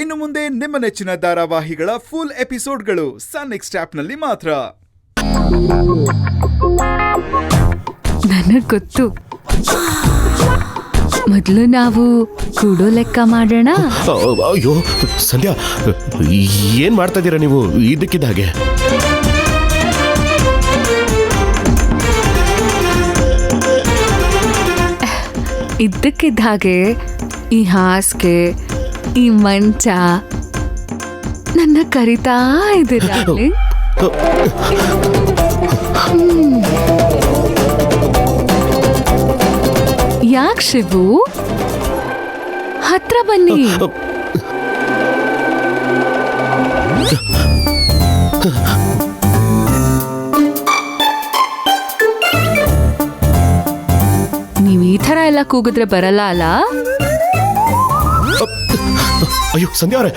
ಇನ್ನು ಮುಂದೆ ನಿಮ್ಮ ನೆಚ್ಚಿನ ಧಾರಾವಾಹಿಗಳ ಫುಲ್ ಎಪಿಸೋಡ್ಗಳು ಸನ್ ನೆಕ್ಸ್ಟ್ ಆಪ್ನಲ್ಲಿ ಮಾತ್ರ. ನನಗ್ ಗೊತ್ತು, ಮೊದಲು ನಾವು ಕೂಡೋ ಲೆಕ್ಕ ಮಾಡೋಣ. ಅಯ್ಯೋ ಸಂಧ್ಯಾ, ಏನ್ ಮಾಡ್ತಾ ಇದ್ದೀರಾ ನೀವು? ಇದಕ್ಕಿದ್ದ ಹಾಗೆ ಇದ್ದಕ್ಕಿದ್ದ ಹಾಗೆ ಈ ಹಾಸಿಗೆ, ಈ ಮಂಚ ನನ್ನ ಕರಿತಾ ಇದ್ದೀರ. ಯಾಕೆ ಶಿವು, ಹತ್ರ ಬನ್ನಿ. ನೀವ್ ಈ ತರ ಎಲ್ಲ ಕೂಗಿದ್ರೆ ಬರಲ್ಲ ಅಲ್ಲ? ಅಯ್ಯೋ ಸಂಧ್ಯಾ ಅವರೇ,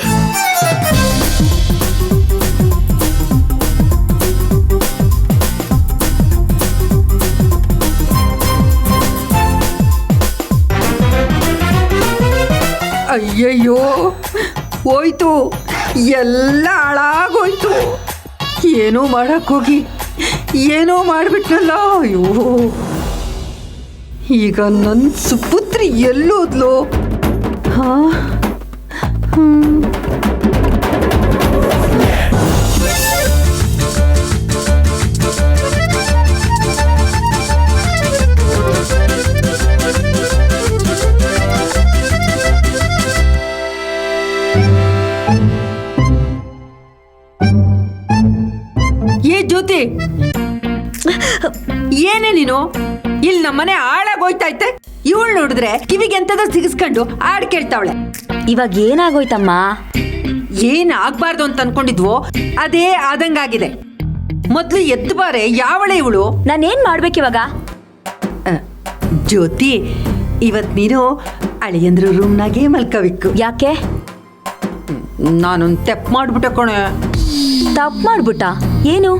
ಅಯ್ಯಯ್ಯೋ, ಹೋಯ್ತು, ಎಲ್ಲ ಹಾಳಾಗೋಯ್ತು. ಏನೋ ಮಾಡಕ್ಕೋಗಿ ಏನೋ ಮಾಡ್ಬಿಟ್ನಲ್ಲ. ಅಯ್ಯೋ, ಈಗ ನನ್ನ ಸುಪುತ್ರಿ ಎಲ್ಲೋದ್ಲು? ಹಾ, ಏ ಜ್ಯೋತಿ, ಏನೇ ನೀನು? ಇಲ್ಲಿ ನಮ್ಮನೆ ಹಾಳಾಗೋಯ್ತೈತೆ. ಇವಳು ನೋಡಿದ್ರೆ ಕಿವಿಗೆ ಎಂತದ ಸಿಗಿಸ್ಕೊಂಡು ಹಾಡ್ ಕೇಳ್ತಾವಳೆ. ಇವಾಗ ಏನಾಗೋಯ್ತಮ್ಮ? ಏನ್ ಆಗ್ಬಾರ್ದು ಅಂತ ಅನ್ಕೊಂಡಿದ್ವೋ ಅದೇ ಆದಂಗಾಗಿದೆ. ಮೊದ್ಲು ಎದ್ದು ಬಾರೆ, ಯಾವಳೆ ಇವಳು? ನಾನೇನ್ ಮಾಡ್ಬೇಕಿವಾಗ? ಜ್ಯೋತಿ, ಇವತ್ ನೀನು ಅಳಿಯಂದ್ರ ರೂಮ್ನಾಗೆ ಮಲ್ಕಬೇಕು. ಯಾಕೆ? ನಾನೊಂದು ತೆಪ್ ಮಾಡ್ಬಿಟ್ಟೆ ಕಣೆ. ತಪ್ಪು ಮಾಡ್ಬಿಟ್ಟ? ಏನು?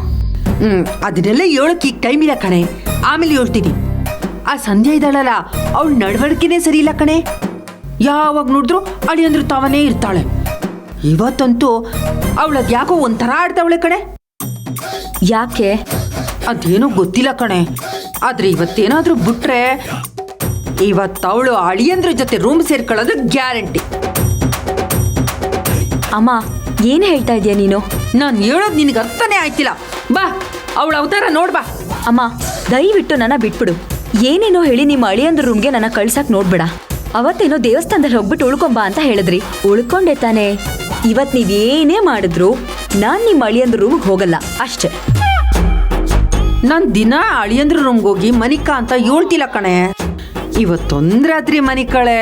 ಅದನ್ನೆಲ್ಲ ಹೇಳಕ್ ಈಗ ಟೈಮ್ ಇಲ್ಲ ಕಣೆ, ಆಮೇಲೆ ಹೇಳ್ತೀನಿ. ಆ ಸಂಧ್ಯಾ ಇದ್ದಾಳಲ್ಲ, ಅವಳ ನಡವಳಿಕೆನೇ ಸರಿ ಇಲ್ಲ ಕಣೆ. ಯಾವಾಗ ನೋಡಿದ್ರು ಅಳಿಯಂದ್ರು ತಾವನೇ ಇರ್ತಾಳೆ. ಇವತ್ತಂತೂ ಅವಳದ್ ಯಾಕೋ ಒಂಥರ ಆಡ್ತಾವಳೆ ಕಣೆ. ಯಾಕೆ? ಅದೇನೋ ಗೊತ್ತಿಲ್ಲ ಕಣೆ, ಆದ್ರೆ ಇವತ್ತೇನಾದ್ರೂ ಬಿಟ್ರೆ ಇವತ್ತವಳು ಅಳಿಯಂದ್ರ ಜೊತೆ ರೂಮ್ ಸೇರ್ಕೊಳ್ಳೋದು ಗ್ಯಾರಂಟಿ. ಅಮ್ಮ, ಏನ್ ಹೇಳ್ತಾ ಇದೀಯ ನೀನು? ನಾನು ಹೇಳೋದು ನಿನಗೆ ಅರ್ಥನೇ ಆಯ್ತಿಲ್ಲ. ಬಾ, ಅವಳ ಅವತಾರ ನೋಡ್ಬಾ. ಅಮ್ಮ, ದಯವಿಟ್ಟು ನನ್ನ ಬಿಟ್ಬಿಡು. ಏನೇನೋ ಹೇಳಿ ನಿಮ್ಮ ಅಳಿಯಂದ್ರ ರೂಮ್ಗೆ ನನ್ನ ಕಳ್ಸಕ್ ನೋಡ್ಬೇಡ. ಅವತ್ತೇನೋ ದೇವಸ್ಥಾನದಲ್ಲಿ ಹೋಗ್ಬಿಟ್ಟು ಉಳ್ಕೊಂಬಾ ಅಂತ ಹೇಳಿದ್ರಿ, ಉಳ್ಕೊಂಡೆ ತಾನೆ. ಇವತ್ ನೀವೇನೇ ಮಾಡಿದ್ರು ನಾನ್ ನಿಮ್ಮ ಅಳಿಯಂದ್ರ ರೂಮ್ಗೆ ಹೋಗಲ್ಲ ಅಷ್ಟೇ. ನಾನು ದಿನ ಅಳಿಯಂದ್ರ ರೂಮ್ಗೆ ಹೋಗಿ ಮನಿಕಾ ಅಂತ ಹೇಳ್ತಿಲ್ಲ ಕಣೆ. ಇವತ್ತೊಂದ್ ರಾತ್ರಿ ಮನಿಕಳೆ.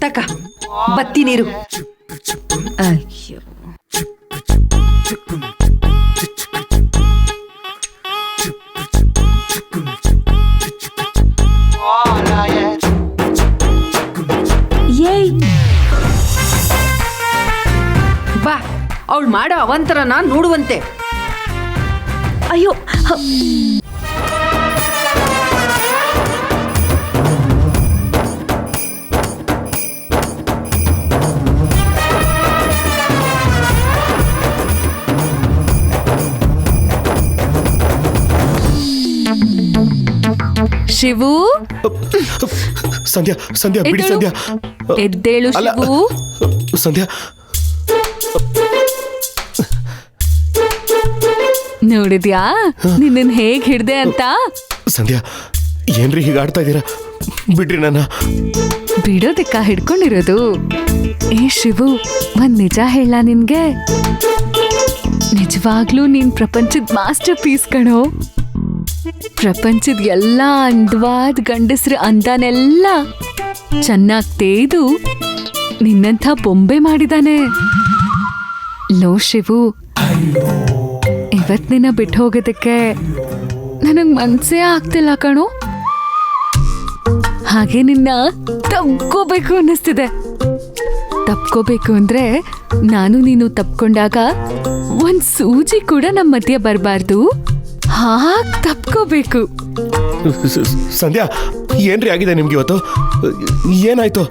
ತಕ ಬತ್ತಿ ನೀರು. ಅಯ್ಯೋ, ಏಯ್, ಬಾ, ಅವಳು ಮಾಡೋ ಅವಂತರನ ನೋಡುವಂತೆ. ಅಯ್ಯೋ, ಶಿವು, ಸಂಧ್ಯಾ ಸಂಧ್ಯಾ ಬಿಡಿ ಸಂಧ್ಯಾ. ಎದ್ದೇಳು ಶಿವು. ಸಂಧ್ಯಾ, ನೋಡಿದ್ಯಾ ನಿನ್ನ ಹೇಗ್ ಹಿಡ್ದೆ ಅಂತ? ಸಂಧ್ಯಾ, ಏನ್ರಿ ಹೀಗೆ ಆಡ್ತಾ ಇದ್ದೀರಾ? ಬಿಡ್ರಿ ನನ್ನ. ಬಿಡೋದಕ್ಕ ಹಿಡ್ಕೊಂಡಿರೋದು. ಏ ಶಿವು, ಒಂದ್ ನಿಜ ಹೇಳ ನಿನ್ಗೆ. ನಿಜವಾಗ್ಲೂ ನೀನ್ ಪ್ರಪಂಚದ ಮಾಸ್ಟರ್ ಪೀಸ್ ಕಣೋ. ಪ್ರಪಂಚದ ಎಲ್ಲ ಅಂದವಾದ ಗಂಡಸ್ರ ಅಂದಾನೆಲ್ಲ ಚೆನ್ನಾಗ್ ತೇದು ನಿನ್ನಂಥ ಬೊಂಬೆ ಮಾಡಿದಾನೆ. ಲೋ ಶಿವು, ಇವತ್ ನಿನ್ನ ಬಿಟ್ಟು ಹೋಗೋದಕ್ಕೆ ನನಗ್ ಮನ್ಸೇ ಆಗ್ತಿಲ್ಲ ಕಣೋ. ಹಾಗೆ ನಿನ್ನ ತಪ್ಕೋಬೇಕು ಅನ್ನಿಸ್ತಿದೆ. ತಪ್ಕೋಬೇಕು ಅಂದ್ರೆ ನಾನು ನೀನು ತಪ್ಕೊಂಡಾಗ ಒಂದ್ ಸೂಜಿ ಕೂಡ ನಮ್ಮ ಮಧ್ಯ ಬರಬಾರ್ದು. ಹಾಗೆ ತಪ್ಕೋಬೇಕು. ಸಂಧ್ಯಾ ಏನ್ರಿ ಆಗಿದೆ ನಿಮ್ಗೆ ಇವತ್ತು? ಏನಾಯ್ತು?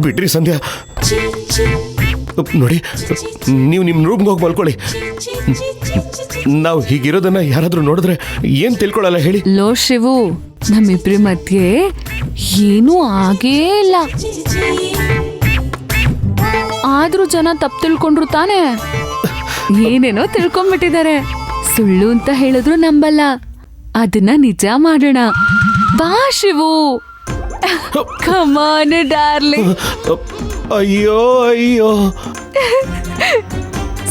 ಬಿಡ್ರಿ ಸಂಧ್ಯಾ. ನೋಡಿ, ನೀವು ನಿಮ್ಮ ರೂಮ್ಗೆ ಹೋಗಿ ಮಲ್ಕೊಳ್ಳಿ. ನಾವು ಹೀಗಿರೋದನ್ನ ಯಾರಾದ್ರೂ ನೋಡಿದ್ರೆ ಏನ್ ತಿಳ್ಕೊಳ್ಳಲ್ಲ ಹೇಳಿ? ಲೋ ಶಿವು, ನಮ್ಮಿಬ್ರ ಮಧ್ಯೆ ಏನೂ ಆಗೇ ಇಲ್ಲ. ಆದ್ರೂ ಜನ ತಪ್ಪು ತಿಳ್ಕೊಂಡ್ರು ತಾನೆ. ಏನೇನೋ ತಿಳ್ಕೊಂಡ್ಬಿಟ್ಟಿದ್ದಾರೆ. ಸುಳ್ಳು ಅಂತ ಹೇಳಿದ್ರು ನಂಬಲ್ಲ. ಅದನ್ನ ನಿಜ ಮಾಡೋಣ. ಬಾ ಶಿವು. Come on darling. ಅಯ್ಯೋ ಅಯ್ಯೋ.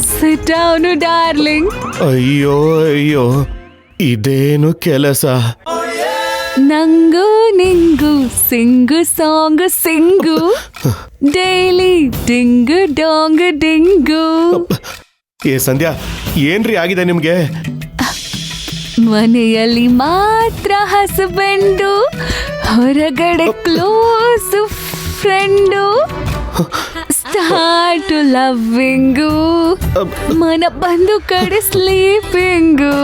Sit down darling. ಅಯ್ಯೋ ಅಯ್ಯೋ, ಇದೇನು ಕೆಲಸ? ನಂಗು ನಿಂಗು ಸಿಂಗು ಸಾಂಗ್ ಸಿಂಗು, ಡೈಲಿ ಡಿಂಗು ಡಾಂಗ್ ಡಿಂಗು. ಏ ಸಂಧ್ಯಾ, ಏನ್ರಿ ಆಗಿದೆ ನಿಮ್ಗೆ? ಮನೆಯಲ್ಲಿ ಮಾತ್ರ ಹಸ್ಬೆಂಡು, ಹೊರಗಡೆ ಕ್ಲೋಸ್ ಫ್ರೆಂಡು. ಸ್ಟಾರ್ಟ್ ಲವ್ವಿಂಗು, ಮನ ಬಂದು ಕಡೆ ಸ್ಲೀಪಿಂಗು.